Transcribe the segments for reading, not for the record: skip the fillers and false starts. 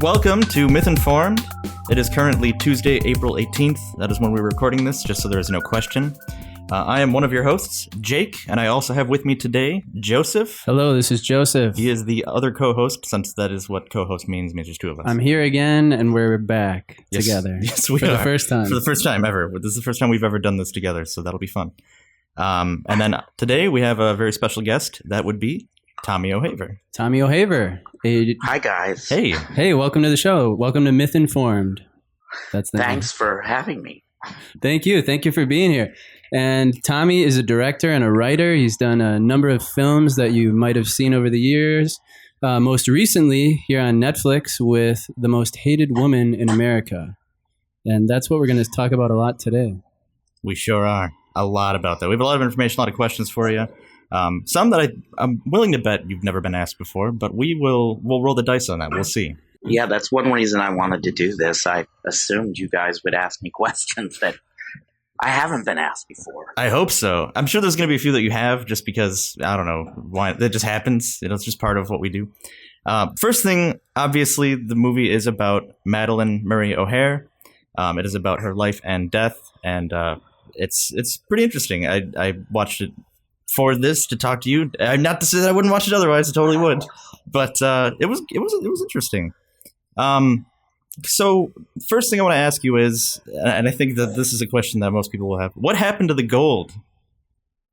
Welcome to Myth Informed. It is currently Tuesday, April 18th. That is when we're recording this, just so there is no question. I am one of your hosts, Jake, and I also have with me today, Joseph. Hello, this is Joseph. He is the other co-host, since that is what co-host means there's two of us. I'm here again, and we're back together. Yes, we are. For the first time. For the first time ever. This is the first time we've ever done this together, so that'll be fun. And then today we have a very special guest. That would be Tommy O'Haver. Tommy O'Haver. Hi, guys. Hey. Hey, welcome to the show. Welcome to Myth Informed. That's the Thanks for having me. Thank you. Thank you for being here. And Tommy is a director and a writer. He's done a number of films that you might have seen over the years. Most recently, here on Netflix with The Most Hated Woman in America. And that's what we're going to talk about a lot today. We sure are. A lot about that. We have a lot of information, a lot of questions for you. Some that I'm willing to bet you've never been asked before, but we'll roll the dice on that. We'll see. Yeah, that's one reason I wanted to do this. I assumed you guys would ask me questions that I haven't been asked before. I hope so. I'm sure there's going to be a few that you have just because, I don't know, why that just happens. It's just part of what we do. First thing, obviously, the movie is about Madeleine Murray O'Hair. It is about her life and death, and it's pretty interesting. I watched it for this to talk to you. Not to say that I wouldn't watch it otherwise. I totally would. But it was interesting. So first thing I want to ask you is, and I think that this is a question that most people will have: what happened to the gold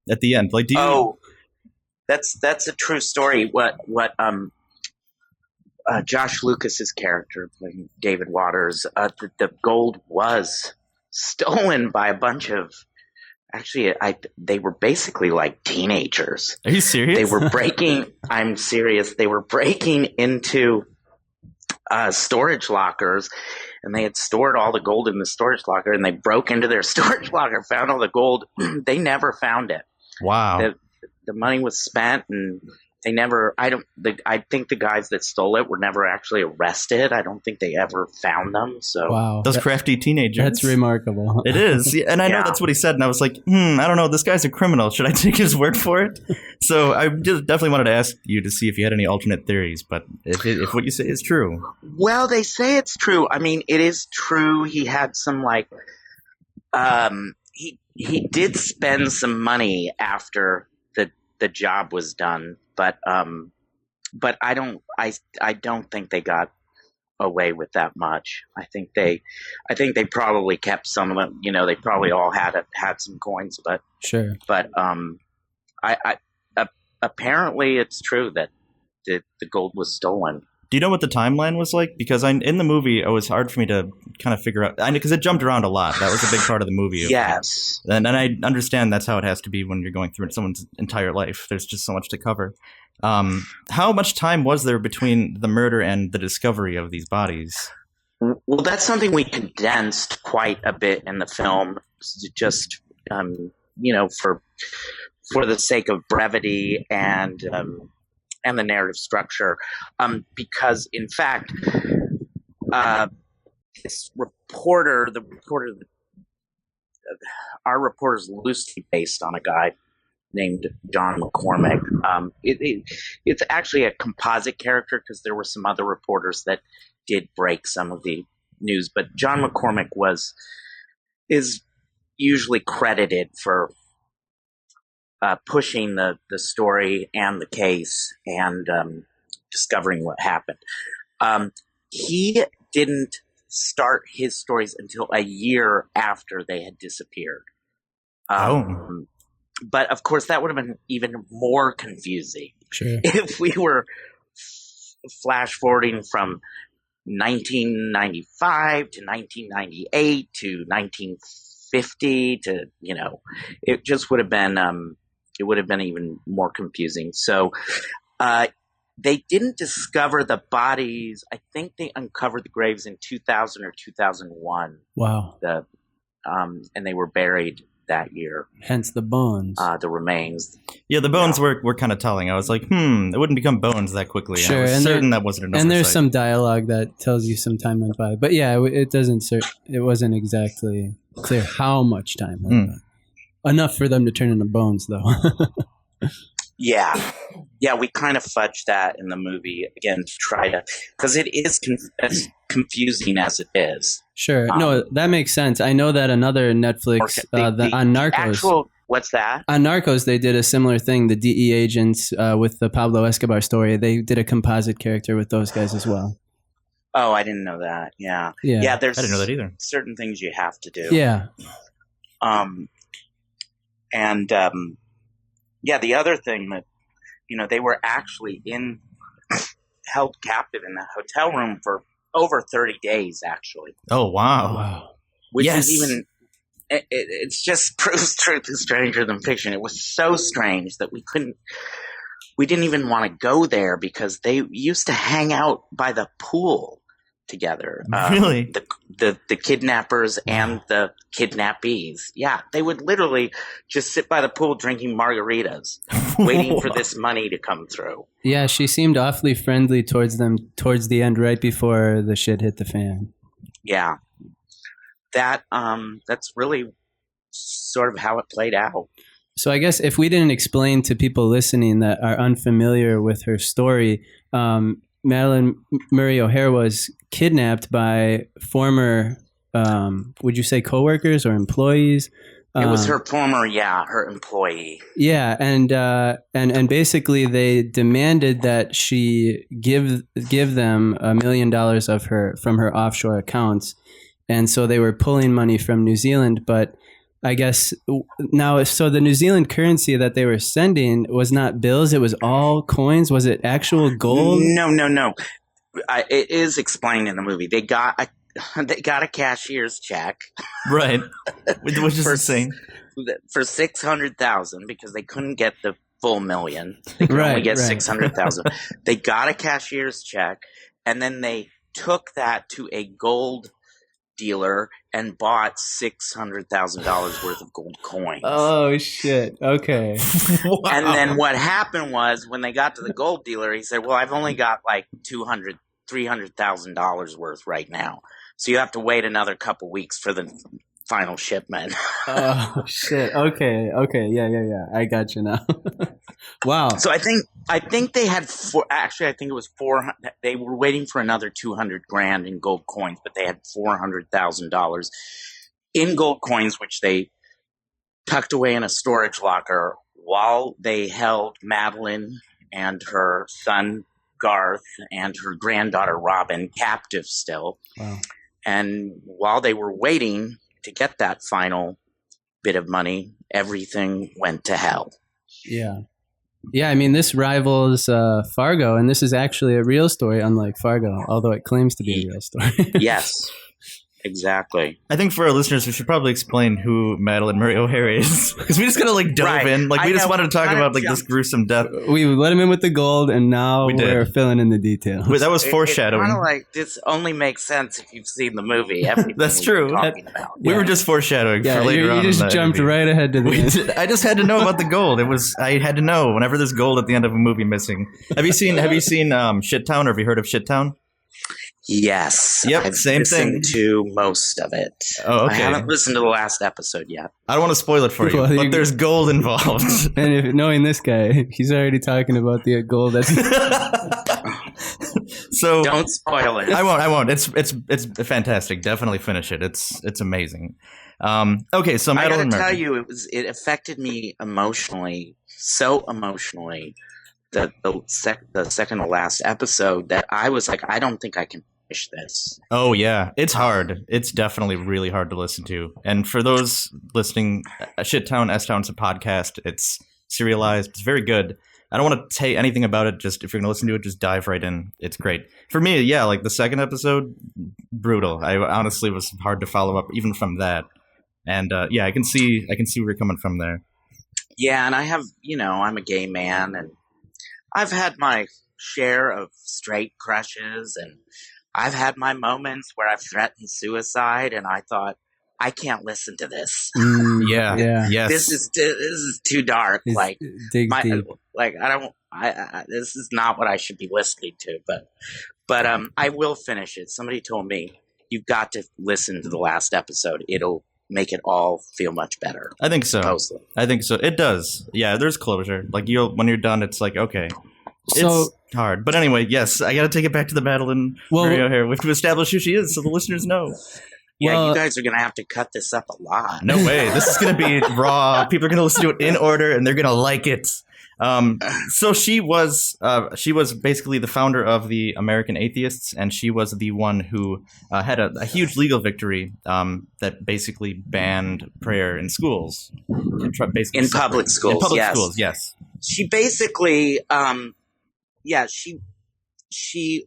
at the end? Like, do you? Oh, that's a true story. What Josh Lucas's character playing David Waters, the gold was stolen by a bunch of. Actually, they were basically like teenagers. Are you serious? They were breaking. I'm serious. They were breaking into storage lockers, and they had stored all the gold in the storage locker. And they broke into their storage locker, found all the gold. They never found it. Wow. The money was spent, and they never. I think the guys that stole it were never actually arrested. I don't think they ever found them. So wow, those crafty teenagers. That's remarkable. It is, and I know that's what he said, and I was like, I don't know. This guy's a criminal. Should I take his word for it? So I definitely wanted to ask you to see if you had any alternate theories. But if what you say is true, well, they say it's true. I mean, it is true. He had some he did spend some money after the job was done. But I don't think they got away with that much. I think they probably kept some of them. You know, they probably all had some coins, but sure. But apparently it's true that the gold was stolen. Do you know what the timeline was like? Because in the movie, it was hard for me to kind of figure out. Because it jumped around a lot. That was a big part of the movie. Yes. And I understand that's how it has to be when you're going through someone's entire life. There's just so much to cover. How much time was there between the murder and the discovery of these bodies? Well, that's something we condensed quite a bit in the film, just for the sake of brevity and the narrative structure, because in fact, this reporter, our reporter is loosely based on a guy named John McCormick. It's actually a composite character because there were some other reporters that did break some of the news, but John McCormick is usually credited for pushing the story and the case and discovering what happened. He didn't start his stories until a year after they had disappeared. But of course, that would have been even more confusing if we were flash forwarding from 1995 to 1998 to 1950 to, it just would have been it would have been even more confusing. So they didn't discover the bodies. I think they uncovered the graves in 2000 or 2001. Wow. And they were buried that year. Hence the bones. The remains. Yeah, the bones were kind of telling. I was like, it wouldn't become bones that quickly. Sure, I was certain that wasn't enough. And there's some dialogue that tells you some time went by. But yeah, it wasn't exactly clear how much time went by. Enough for them to turn into bones, though. Yeah. Yeah, we kind of fudged that in the movie again to try to, because it is as confusing as it is. Sure. No, that makes sense. I know that another Netflix, on Narcos. What's that? On Narcos, they did a similar thing. The DE agents with the Pablo Escobar story, they did a composite character with those guys as well. Oh, I didn't know that. Yeah. There's I didn't know that either. Certain things you have to do. Yeah. The other thing that, they were actually held captive in the hotel room for over 30 days, actually. Oh, wow. Which is even, it just proves truth is stranger than fiction. It was so strange that we didn't even want to go there because they used to hang out by the pool together. Really? The kidnappers and the kidnappees. Yeah, they would literally just sit by the pool drinking margaritas, waiting for this money to come through. Yeah, she seemed awfully friendly towards them towards the end, right before the shit hit the fan. Yeah. That's really sort of how it played out. So I guess if we didn't explain to people listening that are unfamiliar with her story, Madalyn Murray O'Hair was kidnapped by former, would you say coworkers or employees? It was her her employee. Yeah, and basically they demanded that she give them $1 million from her offshore accounts, and so they were pulling money from New Zealand, but I guess now, so the New Zealand currency that they were sending was not bills; it was all coins. Was it actual gold? No. It is explained in the movie. They got a cashier's check, right? Which is insane. For 600,000 because they couldn't get the full million. They could only get 600,000. They got a cashier's check, and then they took that to a gold dealer and bought $600,000 worth of gold coins. Oh shit! Okay. Wow. And then what happened was when they got to the gold dealer, he said, "Well, I've only got like $300,000 worth right now, so you have to wait another couple weeks for the final shipment." Oh shit! Okay. Yeah. I got you now. Wow. So I think they had I think it was 400. They were waiting for another 200 grand in gold coins, but they had $400,000 in gold coins, which they tucked away in a storage locker while they held Madalyn and her son Garth and her granddaughter Robin captive still. Wow. And while they were waiting to get that final bit of money, everything went to hell. Yeah. Yeah, I mean, this rivals Fargo, and this is actually a real story, unlike Fargo, although it claims to be a real story. Yes, exactly. I think for our listeners, we should probably explain who Madalyn Murray O'Hair is, because we just kind of dove in. We just wanted to talk about this gruesome death. We let him in with the gold, and now we're filling in the details. That was foreshadowing. It's kind of this only makes sense if you've seen the movie. That's true. We were just foreshadowing for later on. You just jumped right ahead to the end. I just had to know about the gold. I had to know whenever there's gold at the end of a movie missing. Have you seen Shit Town, or have you heard of Shit Town? Yes. Yep. I've same listened thing. to most of it. Oh, okay. I haven't listened to the last episode yet. I don't want to spoil it for you, but there's gold involved. And knowing this guy, he's already talking about the gold. So don't spoil it. I won't. It's fantastic. Definitely finish it. It's amazing. Okay, so I Madalyn gotta tell Murray. you, it affected me emotionally, so emotionally. The second to last episode that I was like, I don't think I can finish this. Oh yeah, it's hard. It's definitely really hard to listen to. And for those listening, Shit Town, S-Town's a podcast. It's serialized. It's very good. I don't want to say anything about it. Just if you're going to listen to it, just dive right in. It's great. For me, yeah, the second episode, brutal. I honestly was hard to follow up even from that. And yeah, I can see where you're coming from there. Yeah, and I have, I'm a gay man, and I've had my share of straight crushes, and I've had my moments where I've threatened suicide, and I thought, I can't listen to this. Yeah. Yes. This is too dark. Dig deep. This is not what I should be listening to. But I will finish it. Somebody told me you've got to listen to the last episode. It'll make it all feel much better. I think so. Supposedly. I think so. It does. Yeah, there's closure. Like when you're done, it's like, okay. So, it's hard. But anyway, yes, I got to take it back to the Madeline Murray O'Hare. We have to establish who she is so the listeners know. Yeah, Well, you guys are going to have to cut this up a lot. No way. This is going to be raw. People are going to listen to it in order, and they're going to like it. So she was basically the founder of the American Atheists, and she was the one who had a huge legal victory that basically banned prayer in schools. In public schools, in public yes. schools, yes. She basically, she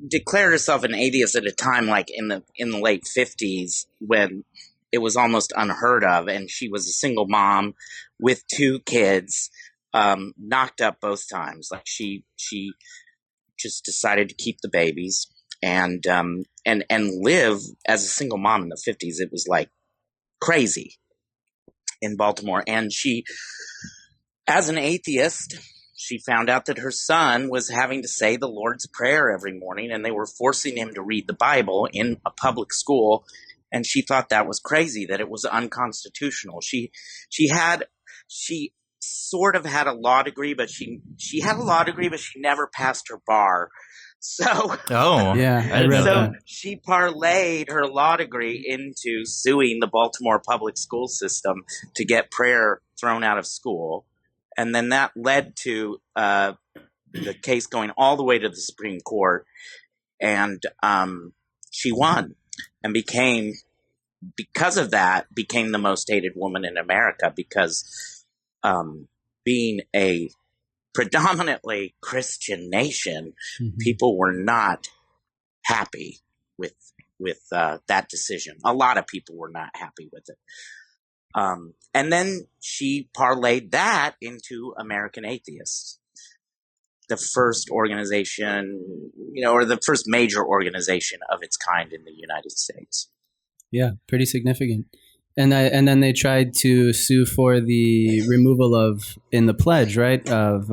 declared herself an atheist at a time like in the late 50s when it was almost unheard of, and she was a single mom with 2 kids, knocked up both times. Like she just decided to keep the babies and live as a single mom in the 50s. It was like crazy in Baltimore. And she, as an atheist, she found out that her son was having to say the Lord's Prayer every morning, and they were forcing him to read the Bible in a public school. And she thought that was crazy, that it was unconstitutional. She sort of had a law degree, but she had a law degree, but she never passed her bar. So yeah, I read that. She parlayed her law degree into suing the Baltimore public school system to get prayer thrown out of school. And then that led to the case going all the way to the Supreme Court. And she won and because of that, became the most hated woman in America, because being a predominantly Christian nation, people were not happy with that decision. A lot of people were not happy with it. And then she parlayed that into American Atheists, the first organization, or the first major organization of its kind in the United States. Yeah, pretty significant. And then they tried to sue for the removal of, in the pledge, right, of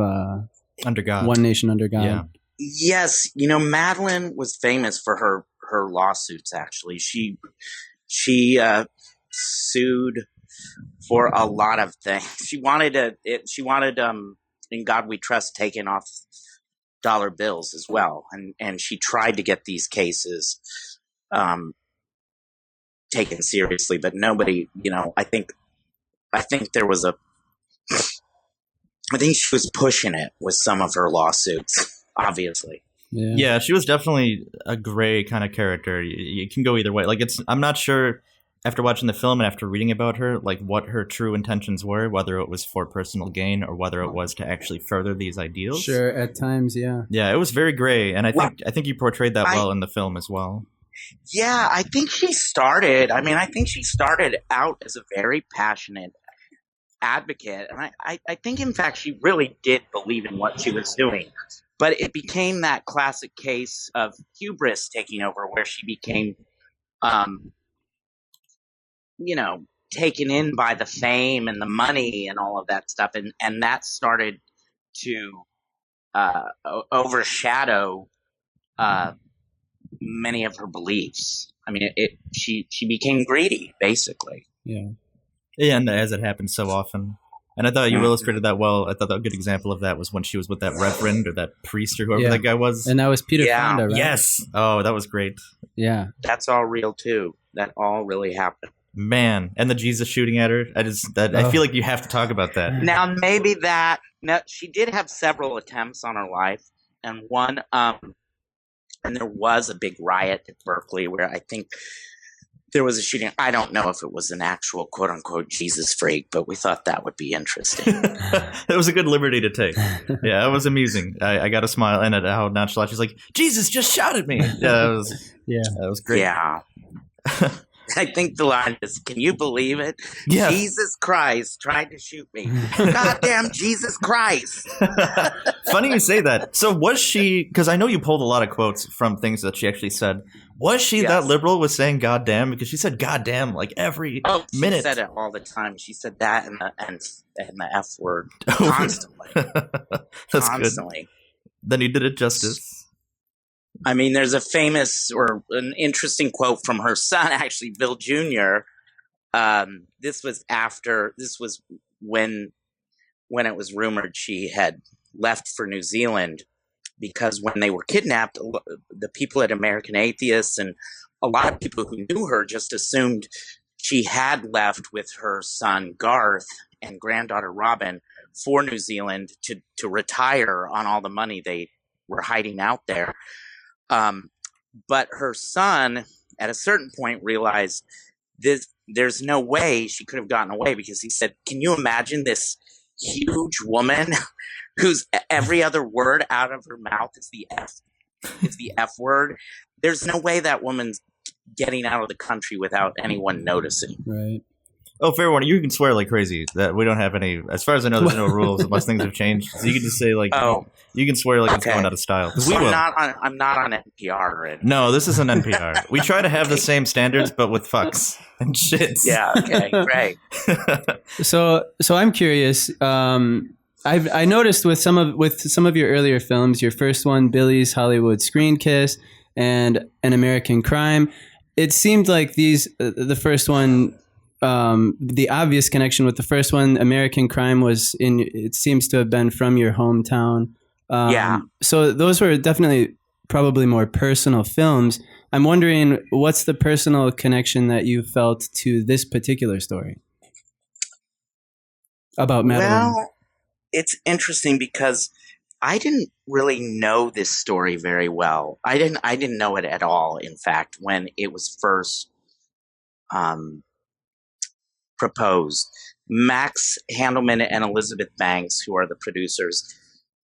Under God. One Nation Under God. Yeah. Yes, Madeline was famous for her lawsuits. Actually, she sued for a lot of things. She wanted "In God We Trust" taken off dollar bills as well, and she tried to get these cases taken seriously, but nobody. I think there was I think she was pushing it with some of her lawsuits, obviously. Yeah, she was definitely a gray kind of character. You can go either way. Like, I'm not sure after watching the film and after reading about her, like what her true intentions were, whether it was for personal gain or whether it was to actually further these ideals. Sure, at times, yeah. Yeah, it was very gray, and I think you portrayed that well in the film as well. Yeah, I think she started out as a very passionate advocate, and I think in fact she really did believe in what she was doing, but it became that classic case of hubris taking over, where she became taken in by the fame and the money and all of that stuff, and that started to overshadow many of her beliefs. I mean, she became greedy, basically. Yeah. Yeah, and as it happens so often. And I thought you illustrated that well. I thought a good example of that was when she was with that reverend or that priest or whoever that guy was. And that was Peter Fonda, right? Yes. Oh, that was great. Yeah. That's all real, too. That all really happened. Man, and the Jesus shooting at her. I feel like you have to talk about that. Now, she did have several attempts on her life, and one, and there was a big riot at Berkeley where I think there was a shooting. I don't know if it was an actual quote unquote Jesus freak, but we thought that would be interesting. It was a good liberty to take. Yeah, it was amusing. I got a smile, and at how nonchalant she's like, Jesus just shot at me. Yeah, that was great. Yeah. I think the line is, can you believe it? Yeah. Jesus Christ tried to shoot me. Goddamn Jesus Christ. Funny you say that. So was she, because I know you pulled a lot of quotes from things that she actually said. Was she that liberal with saying goddamn? Because she said goddamn like every minute. She said it all the time. She said that and the F word constantly. That's constantly. Good. Then you did it justice. I mean, there's a famous or an interesting quote from her son, actually, Bill Jr. This was when it was rumored she had left for New Zealand, because when they were kidnapped, the people at American Atheists and a lot of people who knew her just assumed she had left with her son Garth and granddaughter Robin for New Zealand to retire on all the money they were hiding out there. But her son, at a certain point, realized there's no way she could have gotten away, because he said, "Can you imagine this huge woman whose every other word out of her mouth is the F word? There's no way that woman's getting out of the country without anyone noticing." Right. Oh, fair warning, you can swear like crazy. That we don't have any, as far as I know, there's no rules unless things have changed. So you can just say like, you can swear like it's going out of style. So I'm not on NPR or anything. No, this isn't NPR. We try to have the same standards, but with fucks and shits. Yeah. Okay. Great. So I'm curious. I noticed with some of your earlier films, your first one, Billy's Hollywood Screen Kiss, and An American Crime, it seemed like the first one. The obvious connection with the first one, American Crime, it seems to have been from your hometown. Yeah. So those were definitely probably more personal films. I'm wondering, what's the personal connection that you felt to this particular story about Madeline? Well, it's interesting because I didn't really know this story very well. I didn't know it at all, in fact, when it was first proposed. Max Handelman and Elizabeth Banks, who are the producers,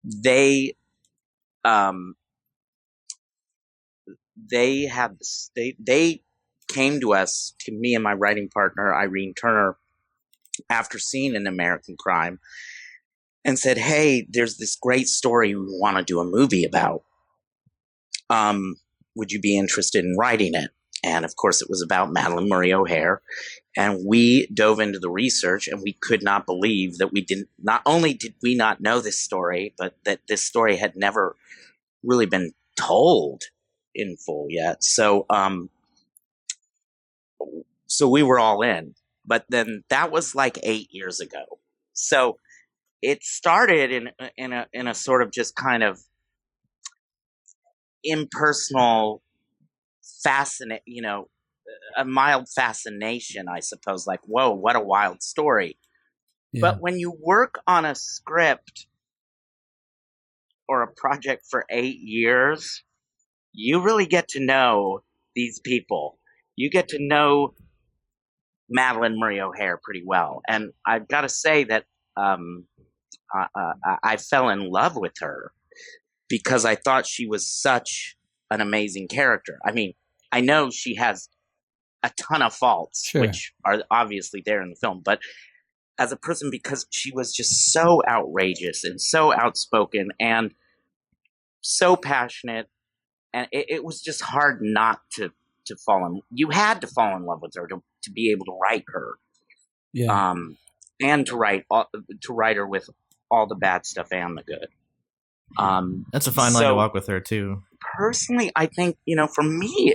they came to us, to me and my writing partner Irene Turner, after seeing An American Crime, and said, "Hey, there's this great story we want to do a movie about. Would you be interested in writing it?" And of course, it was about Madeline Murray O'Hare. And we dove into the research, and we could not believe that not only did we not know this story, but that this story had never really been told in full yet. So we were all in. But then that was like 8 years ago. So it started in a sort of just kind of impersonal a mild fascination, I suppose, like, whoa, what a wild story. Yeah. But when you work on a script or a project for 8 years, you really get to know these people. You get to know Madeline Murray O'Hare pretty well. And I've got to say that I fell in love with her because I thought she was such an amazing character. I mean, I know she has a ton of faults, sure, which are obviously there in the film, but as a person, because she was just so outrageous and so outspoken and so passionate, and it was just hard not to fall in. You had to fall in love with her to be able to write her, yeah, and to write her with all the bad stuff and the good. That's a fine line to walk with her too. Personally, I think, for me,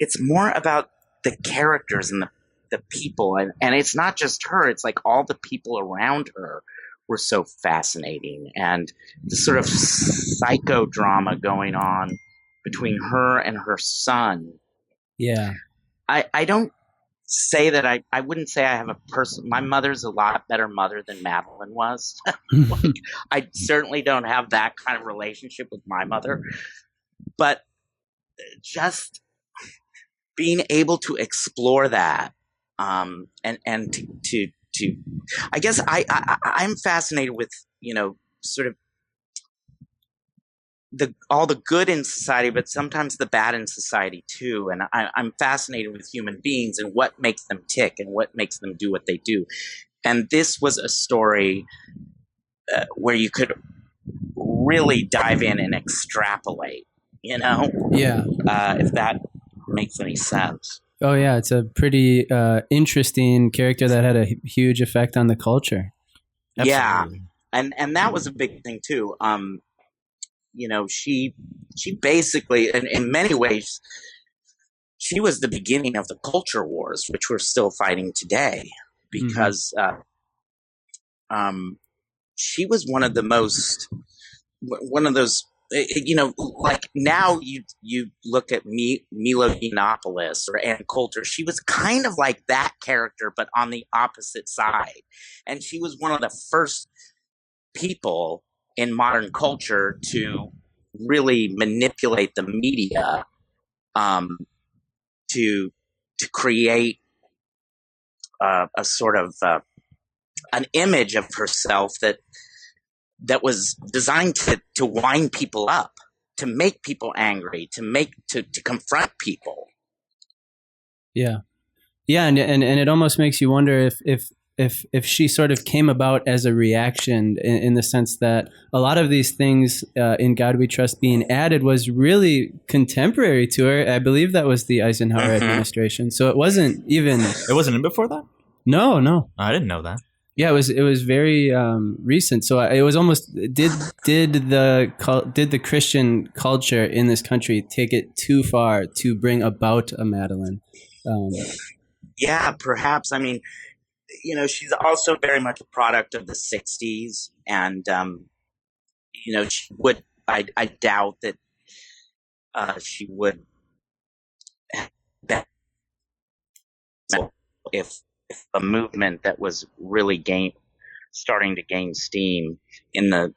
it's more about the characters and the people, and it's not just her, it's like all the people around her were so fascinating, and the sort of psychodrama going on between her and her son. Yeah. I don't say that I wouldn't say I have my mother's a lot better mother than Madeline was. Like, I certainly don't have that kind of relationship with my mother, but just being able to explore that, and to I guess I'm fascinated with, sort of all the good in society, but sometimes the bad in society too. And I'm fascinated with human beings and what makes them tick and what makes them do what they do. And this was a story where you could really dive in and extrapolate, Yeah. If that makes any sense. Oh yeah, it's a pretty interesting character that had a huge effect on the culture. Absolutely. Yeah, and that was a big thing too. she basically, in many ways, she was the beginning of the culture wars, which we're still fighting today, because she was one of those, like now you look at Mila Yiannopoulos or Ann Coulter. She was kind of like that character, but on the opposite side. And she was one of the first people in modern culture to really manipulate the media to create a sort of an image of herself that was designed to wind people up, to make people angry, to confront people. Yeah, and it almost makes you wonder if she sort of came about as a reaction, in the sense that a lot of these things in God We Trust being added was really contemporary to her. I believe that was the Eisenhower administration, so it wasn't even. It wasn't in before that? No. I didn't know that. Yeah, it was very recent. So it was almost did the Christian culture in this country take it too far to bring about a Madeleine? Yeah, perhaps. I mean, she's also very much a product of the '60s, and she would. I doubt that she would. If a movement that was really starting to gain steam in the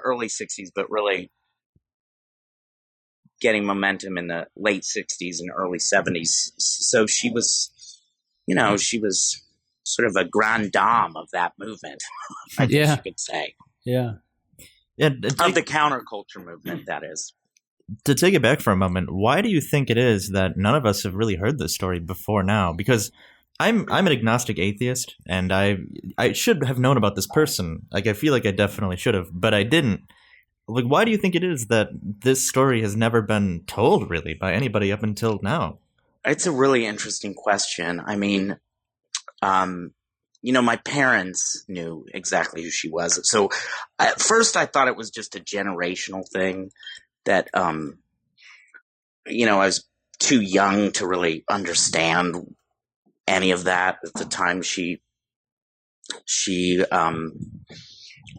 early '60s, but really getting momentum in the late '60s and early '70s. So she was, she was sort of a grande dame of that movement, I guess you could say. Yeah. Of the counterculture movement, that is. To take it back for a moment, why do you think it is that none of us have really heard this story before now? Because I'm an agnostic atheist, and I should have known about this person. Like, I feel like I definitely should have, but I didn't. Like, why do you think it is that this story has never been told, really, by anybody up until now? It's a really interesting question. I mean, my parents knew exactly who she was. So at first I thought it was just a generational thing that, I was too young to really understand any of that at the time. She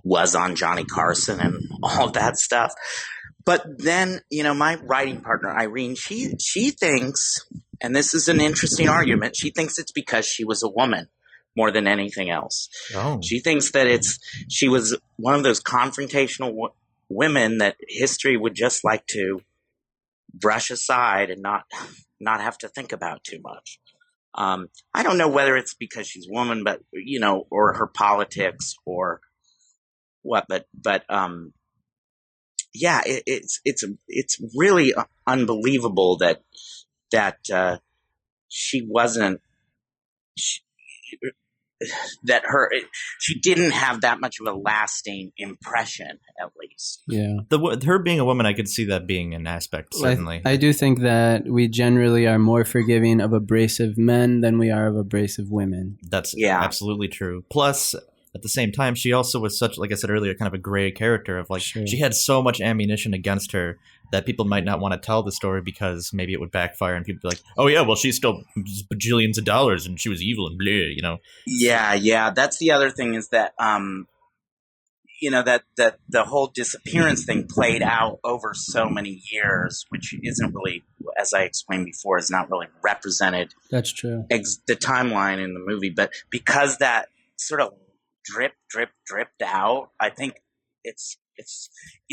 was on Johnny Carson and all that stuff. But then, my writing partner, Irene, she thinks, and this is an interesting argument, she thinks it's because she was a woman more than anything else. Oh. She thinks that she was one of those confrontational women that history would just like to brush aside and not have to think about too much. I don't know whether it's because she's a woman, but or her politics or what, but yeah, it's really unbelievable that she wasn't. She didn't have that much of a lasting impression, at least. Yeah. Her being a woman, I could see that being an aspect, certainly. I do think that we generally are more forgiving of abrasive men than we are of abrasive women. That's absolutely true. Plus, at the same time, she also was such, like I said earlier, kind of a gray character of she had so much ammunition against her that people might not want to tell the story because maybe it would backfire and people would be like, oh yeah, well, she stole bajillions of dollars and she was evil and blah, Yeah. That's the other thing is that, that the whole disappearance thing played out over so many years, which isn't really, as I explained before, is not really represented. That's true. The timeline in the movie, but because that sort of dripped out, I think it's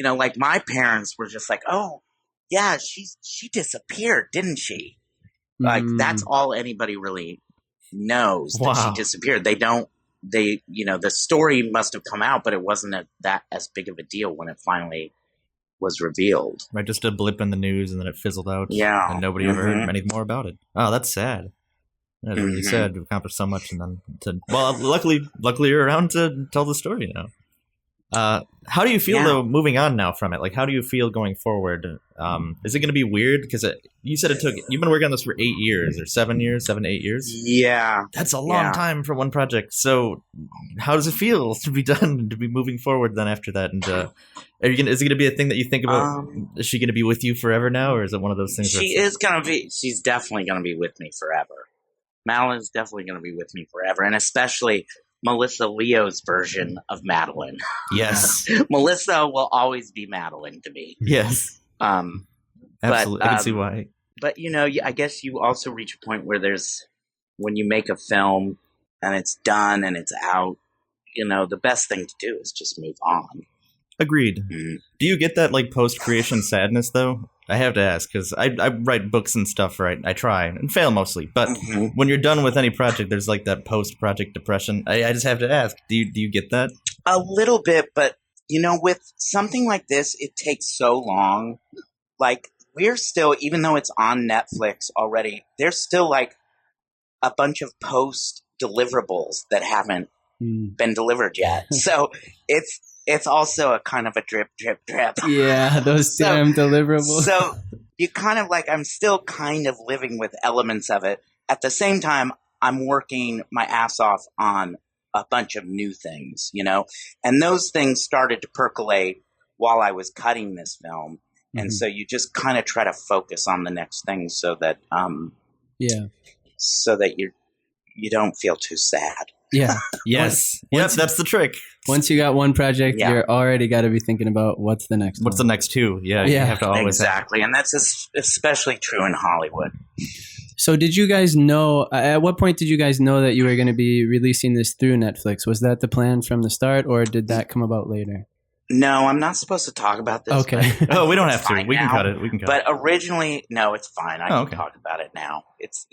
like my parents were just like, oh yeah, she disappeared, didn't she? Like that's all anybody really knows, that she disappeared. The story must have come out, but it wasn't that as big of a deal when it finally was revealed. Right, just a blip in the news and then it fizzled out. Yeah. And nobody ever heard anything more about it. Oh, that's sad. That's really sad to accomplish so much and then luckily you're around to tell the story now. How do you feel Yeah. though moving on now from it? Like, how do you feel going forward? Is it going to be weird? Because you said you've been working on this for 8 years or 7 years, 7 to 8 years. Yeah. That's a long time for one project. So, how does it feel to be done, to be moving forward then after that? And is it going to be a thing that you think about? Is she going to be with you forever now, or is it one of those things? She's definitely going to be with me forever. Madeline's definitely going to be with me forever, and especially Melissa Leo's version of Madeline. Yes. Melissa will always be Madeline to me. Yes. Absolutely. I can see why. But, I guess you also reach a point where when you make a film and it's done and it's out, the best thing to do is just move on. Agreed. Mm-hmm. Do you get that like post-creation sadness though? I have to ask because I write books and stuff, right? I try and fail mostly, but when you're done with any project, there's like that post-project depression. I just have to ask: do you get that? A little bit, but with something like this, it takes so long. Like we're still, even though it's on Netflix already, there's still like a bunch of post deliverables that haven't been delivered yet. So it's also a kind of a drip. Yeah, those damn deliverables. So you kind of like, I'm still kind of living with elements of it. At the same time, I'm working my ass off on a bunch of new things, and those things started to percolate while I was cutting this film. And so you just kind of try to focus on the next thing so that, so that you don't feel too sad. Yeah. Yes. Yep. That's the trick. Once you got one project, you're already got to be thinking about what's the next. What's the next two? Yeah. You have to always exactly, and that's especially true in Hollywood. So, did you guys know? At what point did you guys know that you were going to be releasing this through Netflix? Was that the plan from the start, or did that come about later? No, I'm not supposed to talk about this. Okay. Oh, we don't have to. We can cut it. But originally, no, it's fine. I can talk about it now.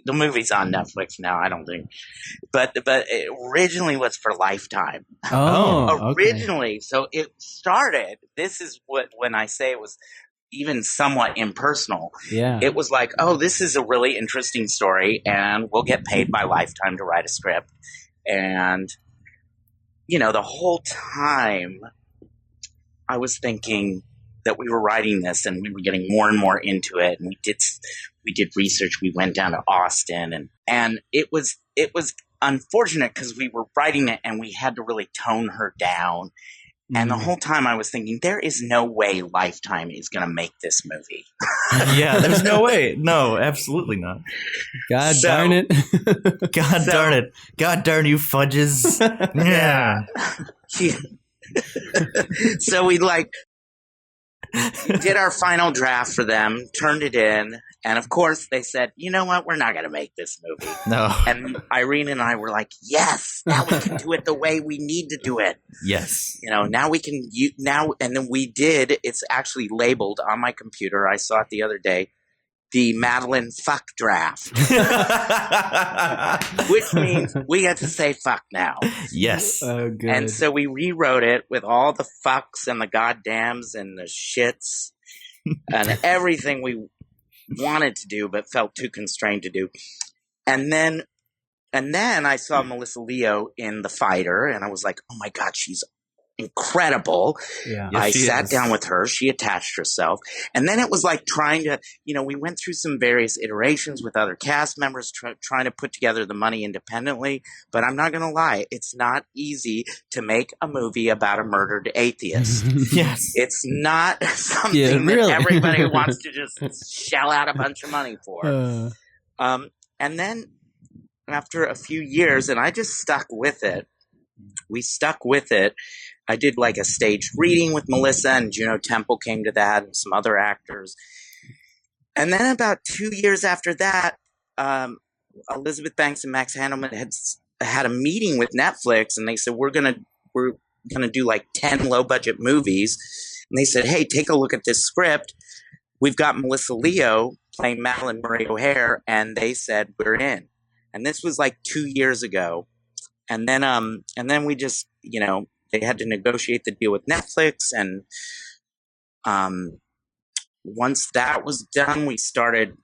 The movie's on Netflix now. I don't think, but it originally was for Lifetime. Oh, originally. So it started. This is when I say it was even somewhat impersonal. Yeah. It was like, oh, this is a really interesting story, and we'll get paid by Lifetime to write a script, and the whole time I was thinking that we were writing this and we were getting more and more into it, and we did research. We went down to Austin, and it was unfortunate because we were writing it and we had to really tone her down. And the whole time I was thinking, there is no way Lifetime is going to make this movie. Yeah, there's no way. No, absolutely not. God darn it. Darn it. God darn you fudges. Yeah. So we did our final draft for them, turned it in, and of course they said, you know what, we're not going to make this movie. No. And Irene and I were like, yes, now we can do it the way we need to do it. Yes. Now we can, and then we did. It's actually labeled on my computer. I saw it the other day. The Madeline fuck draft, which means we get to say fuck now. Yes. Oh, good. And so we rewrote it with all the fucks and the goddams and the shits and everything we wanted to do but felt too constrained to do. And then I saw Melissa Leo in The Fighter, and I was like, oh my God, she's incredible. Yeah. I sat down with her. She attached herself. And then it was like trying to, we went through some various iterations with other cast members trying to put together the money independently. But I'm not going to lie. It's not easy to make a movie about a murdered atheist. Yes. It's not something that everybody wants to just shell out a bunch of money for. And then after a few years, and I just stuck with it. We stuck with it. I did like a staged reading with Melissa, and Juno Temple came to that, and some other actors. And then about 2 years after that, Elizabeth Banks and Max Handelman had a meeting with Netflix, and they said, we're gonna do like 10 low budget movies. And they said, hey, take a look at this script. We've got Melissa Leo playing Madeline Murray O'Hare, and they said, we're in. And this was like 2 years ago. And then we just, they had to negotiate the deal with Netflix. And once that was done, we started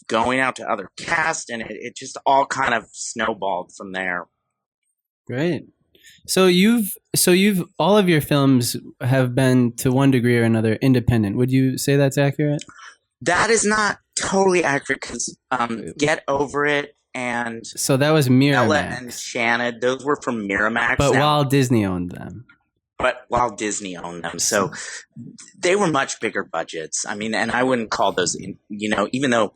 going out to other cast, and it just all kind of snowballed from there. Great. So you've all of your films have been to one degree or another independent. Would you say that's accurate? That is not totally accurate because Get Over It and So that was Mila Miramax. and Enchanted, those were from Miramax. But now. while Disney owned them. But while Disney owned them. So they were much bigger budgets. I mean, and I wouldn't call those, even though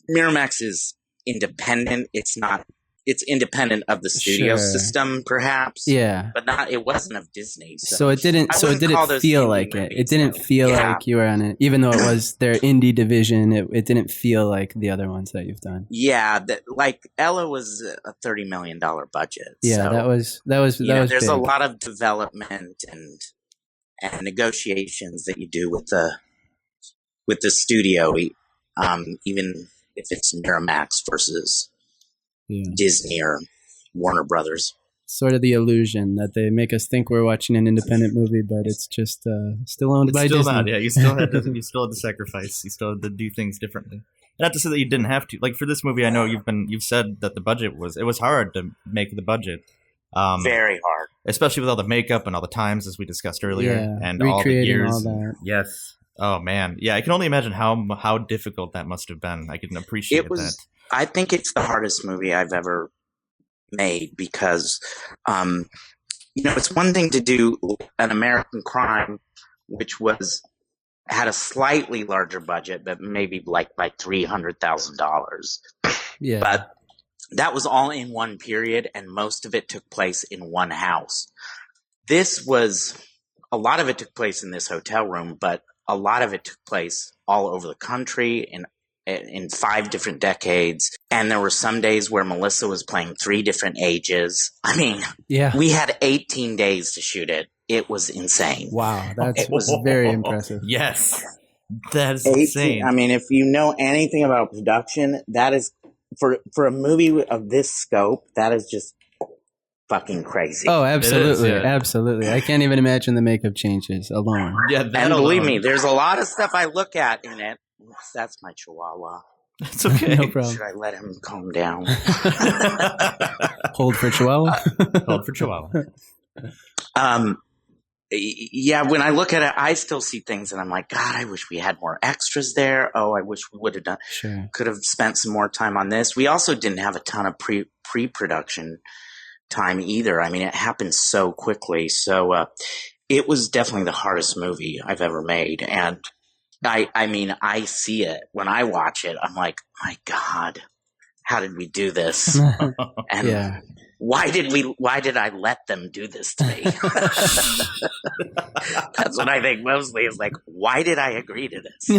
Miramax is independent, it's independent of the studio system, perhaps. Yeah. But it wasn't of Disney. So it didn't feel like it. It didn't feel like you were on it, even though it was their indie division. It didn't feel like the other ones that you've done. Yeah, like Ella was a $30 million budget. Yeah, so, that was there's big. A lot of development and negotiations that you do with the studio, even if it's Miramax versus Disney or Warner Brothers. Sort of the illusion that they make us think we're watching an independent movie, but it's just still owned by Disney. Not, yeah. You still had to sacrifice. You still had to do things differently. Not to say that you didn't have to. Like for this movie, I know you've said that the budget was hard to make the budget. Very hard, especially with all the makeup and all the times, as we discussed earlier, and all the recreating years. all that. Yes. Oh man, yeah. I can only imagine how difficult that must have been. I can appreciate that. I think it's the hardest movie I've ever made because, it's one thing to do an American Crime, which had a slightly larger budget, but maybe like by $300,000. Yeah. But that was all in one period, and most of it took place in one house. A lot of it took place in this hotel room, but a lot of it took place all over the country in 5 different decades. And there were some days where Melissa was playing 3 different ages. I mean, we had 18 days to shoot it. It was insane. Wow, it was very impressive. Yes, that's insane. I mean, if you know anything about production, that is for a movie of this scope, that is just fucking crazy. Oh, absolutely, absolutely. I can't even imagine the makeup changes alone. Yeah, and believe me, there's a lot of stuff I look at in it. That's my chihuahua. That's okay. No problem. Should I let him calm down? Hold for chihuahua. Hold for chihuahua. Yeah, when I look at it, I still see things and I'm like, God, I wish we had more extras there. Oh, I wish we would have could have spent some more time on this. We also didn't have a ton of pre-production time either. I mean, it happened so quickly. So it was definitely the hardest movie I've ever made. And I mean, I see it when I watch it. I'm like, my God, how did we do this? And why did I let them do this to me? That's what I think mostly is like, why did I agree to this?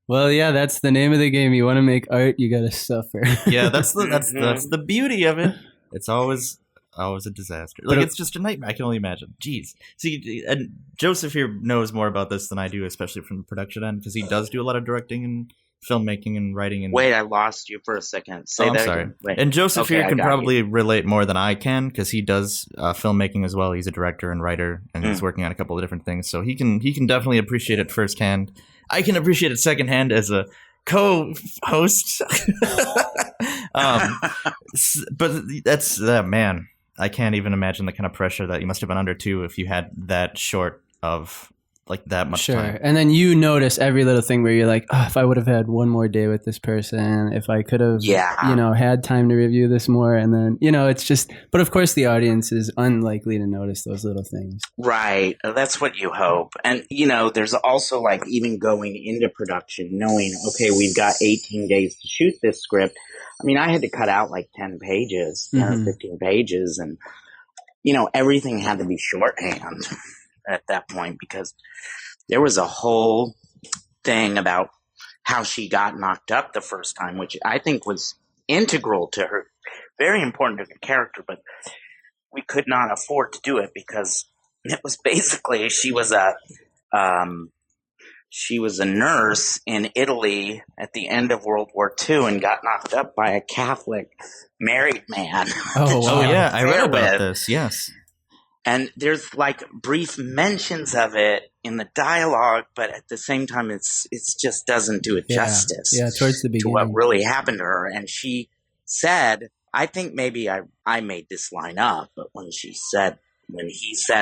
Well, yeah, that's the name of the game. You want to make art, you got to suffer. Yeah, that's the beauty of it. It's always a disaster. Like, it's just a nightmare. I can only imagine. Jeez. See, and Joseph here knows more about this than I do, especially from the production end, because he does do a lot of directing and filmmaking and writing. And wait, I lost you for a second. Say that sorry. again. Wait. And Joseph here can probably relate more than I can, because he does filmmaking as well. He's a director and writer, and he's working on a couple of different things. So he can definitely appreciate it firsthand. I can appreciate it secondhand as a co-host. But that's man. I can't even imagine the kind of pressure that you must have been under too if you had that short of like that much time. And then you notice every little thing where you're like, oh, if I would have had one more day with this person, if I could have, had time to review this more. And then, it's just, but of course the audience is unlikely to notice those little things. Right. That's what you hope. And, there's also like even going into production, knowing, okay, we've got 18 days to shoot this script. I mean, I had to cut out like 10 pages, 10 or 15 pages. And, everything had to be shorthand at that point, because there was a whole thing about how she got knocked up the first time, which I think was integral to her, very important to the character, but we could not afford to do it because it was basically she was a nurse in Italy at the end of World War II and got knocked up by a Catholic married man. Oh, wow. Yeah, I read about this. Yes. And there's like brief mentions of it in the dialogue, but at the same time, it's just doesn't do it justice. Yeah, towards the beginning. To what really happened to her. And she said I think maybe I made this line up, but when he said,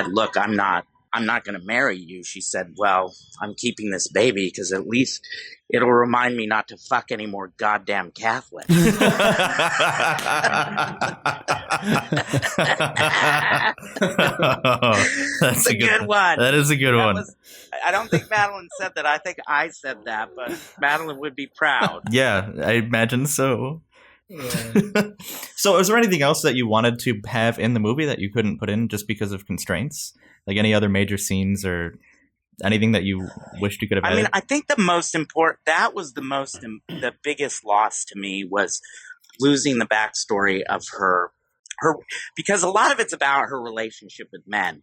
look, I'm not going to marry you, she said, well, I'm keeping this baby because at least it'll remind me not to fuck any more goddamn Catholics. That's a good one. That is a good one. I don't think Madeline said that. I think I said that, but Madeline would be proud. Yeah, I imagine so. Yeah. So is there anything else that you wanted to have in the movie that you couldn't put in just because of constraints? Like any other major scenes or anything that you wished you could have added? I mean, I think the biggest loss to me was losing the backstory of her, because a lot of it's about her relationship with men.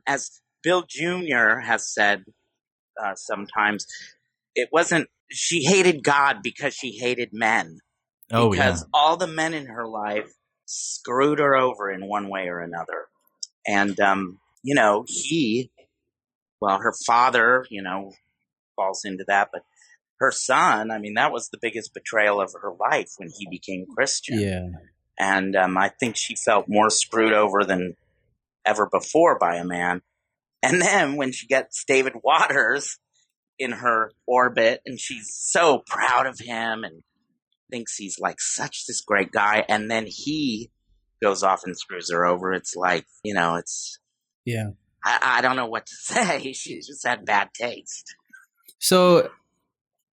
As Bill Jr. has said sometimes, she hated God because she hated men. Because all the men in her life screwed her over in one way or another. And, her father, falls into that. But her son, I mean, that was the biggest betrayal of her life when he became Christian. Yeah. And I think she felt more screwed over than ever before by a man. And then when she gets David Waters in her orbit, and she's so proud of him and thinks he's like such this great guy, and then he goes off and screws her over. It's like, it's... Yeah. I don't know what to say. She just had bad taste. So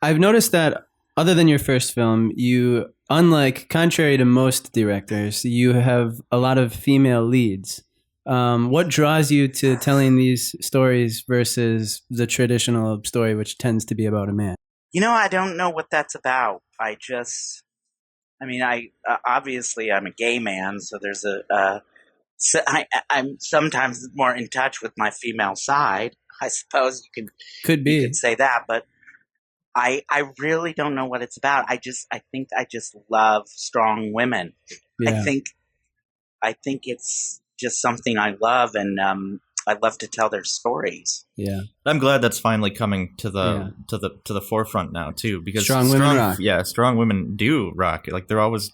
I've noticed that other than your first film, you, contrary to most directors, you have a lot of female leads. What draws you to telling these stories versus the traditional story, which tends to be about a man? I don't know what that's about. Obviously I'm a gay man, so there's I'm sometimes more in touch with my female side. I suppose you could say that, but I really don't know what it's about. I think I just love strong women. Yeah. I think it's just something I love, and I love to tell their stories. Yeah, I'm glad that's finally coming to the forefront now too, because strong women rock. Yeah, strong women do rock. Like they're almost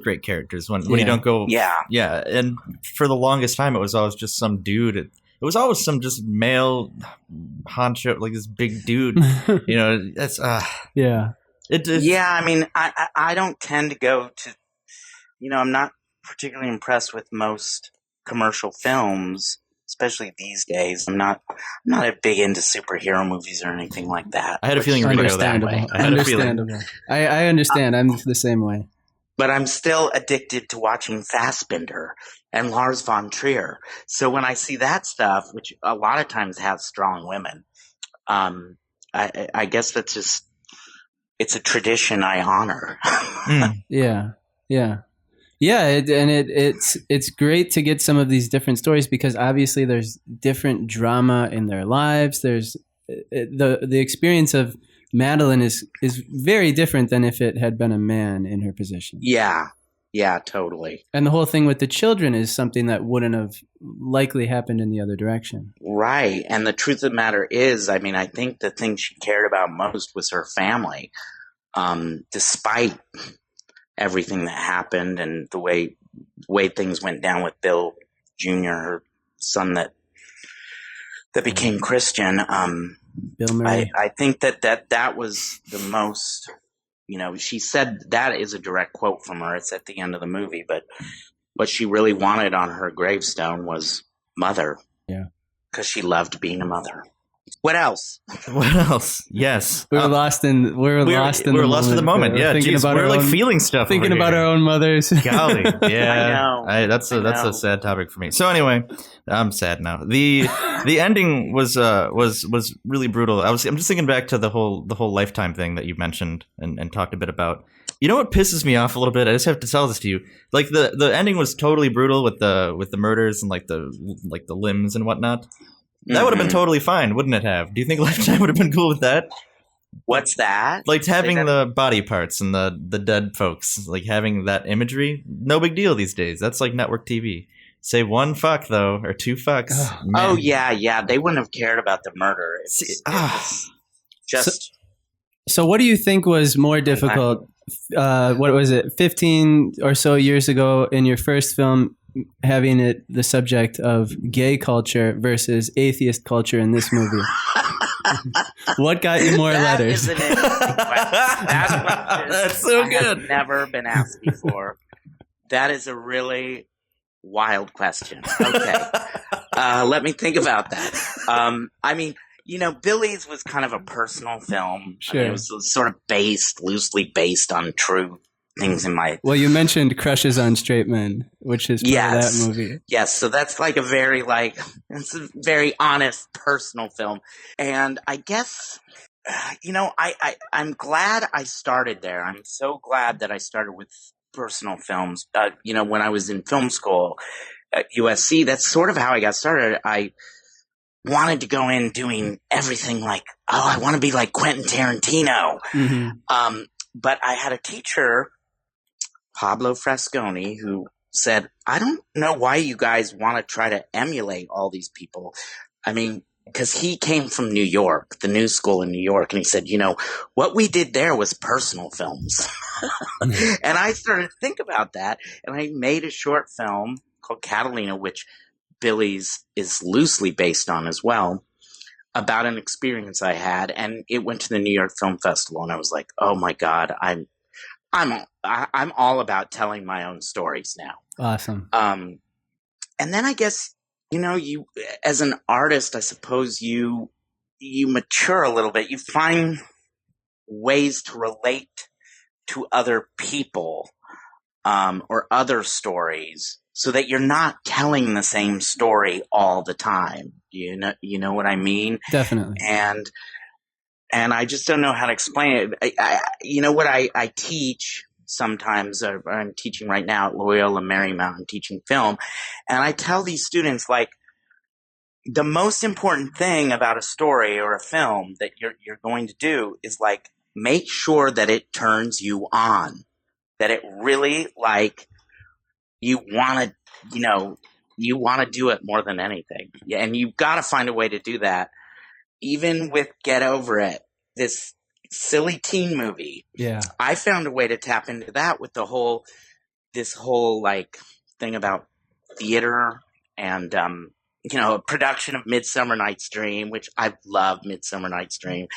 great characters when you don't go. Yeah, and for the longest time it was always just some dude. It was always some just male honcho, like this big dude. That's yeah. I mean, I don't tend to go to. I'm not particularly impressed with most commercial films, especially these days. I'm not big into superhero movies or anything like that. I had a feeling you were going to go that way. Understandable. I understand. I'm the same way. But I'm still addicted to watching Fassbinder and Lars von Trier. So when I see that stuff, which a lot of times has strong women, I guess that's just, it's a tradition I honor. Yeah. It's great to get some of these different stories, because obviously there's different drama in their lives. There's the experience of Madeline is very different than if it had been a man in her position. Yeah, totally. And the whole thing with the children is something that wouldn't have likely happened in the other direction. Right. And the truth of the matter is, I mean, I think the thing she cared about most was her family, despite everything that happened and the way things went down with Bill Jr., her son that became Christian. Bill Murray. I think that was the most, she said, that is a direct quote from her. It's at the end of the movie, but what she really wanted on her gravestone was mother. Yeah. Because she loved being a mother. What else? Yes. We were lost in the moment. Yeah, we're feeling stuff. Thinking about our own mothers. Golly, yeah. I know. That's a sad topic for me. So anyway, I'm sad now. The ending was really brutal. I'm just thinking back to the whole Lifetime thing that you mentioned and talked a bit about. You know what pisses me off a little bit? I just have to tell this to you. Like the ending was totally brutal with the murders and like the limbs and whatnot. That would have been totally fine, wouldn't it have? Do you think Lifetime would have been cool with that? What's that? Like having the body parts and the dead folks, like having that imagery, no big deal these days. That's like network TV. Say one fuck, though, or two fucks. Oh, yeah. They wouldn't have cared about the murder. It was just... So what do you think was more difficult what was it, 15 or so years ago in your first film, having it the subject of gay culture versus atheist culture in this movie? What got you more That letters? is an interesting question. That's so I good. have never been asked before. That is a really wild question. Okay. Let me think about that. I mean, Billy's was kind of a personal film. Sure. It was sort of loosely based on true things in my... Well, you mentioned crushes on straight men, which is part of that movie. Yes, so that's like it's a very honest, personal film. And I guess, I'm glad I started there. I'm so glad that I started with personal films. When I was in film school at USC, that's sort of how I got started. I wanted to go in doing everything like, I want to be like Quentin Tarantino. Mm-hmm. But I had a teacher, Pablo Fresconi, who said, I don't know why you guys want to try to emulate all these people. I mean, because he came from New York, the New School in New York, and he said, what we did there was personal films. And I started to think about that, and I made a short film called Catalina, which Billy's is loosely based on as well, about an experience I had, and it went to the New York Film Festival, and I was like, oh my God, I'm all about telling my own stories now. Awesome. And then I guess, you as an artist, I suppose you mature a little bit. You find ways to relate to other people or other stories so that you're not telling the same story all the time. You know what I mean? Definitely. And I just don't know how to explain it. I teach sometimes, I'm teaching right now at Loyola Marymount, I'm teaching film, and I tell these students, like, the most important thing about a story or a film that you're going to do is, like, make sure that it turns you on, that it really, like, you want to do it more than anything. Yeah, and you've got to find a way to do that. Even with Get Over It, this silly teen movie. Yeah. I found a way to tap into that with this whole like thing about theater and, a production of Midsummer Night's Dream, which I love Midsummer Night's Dream.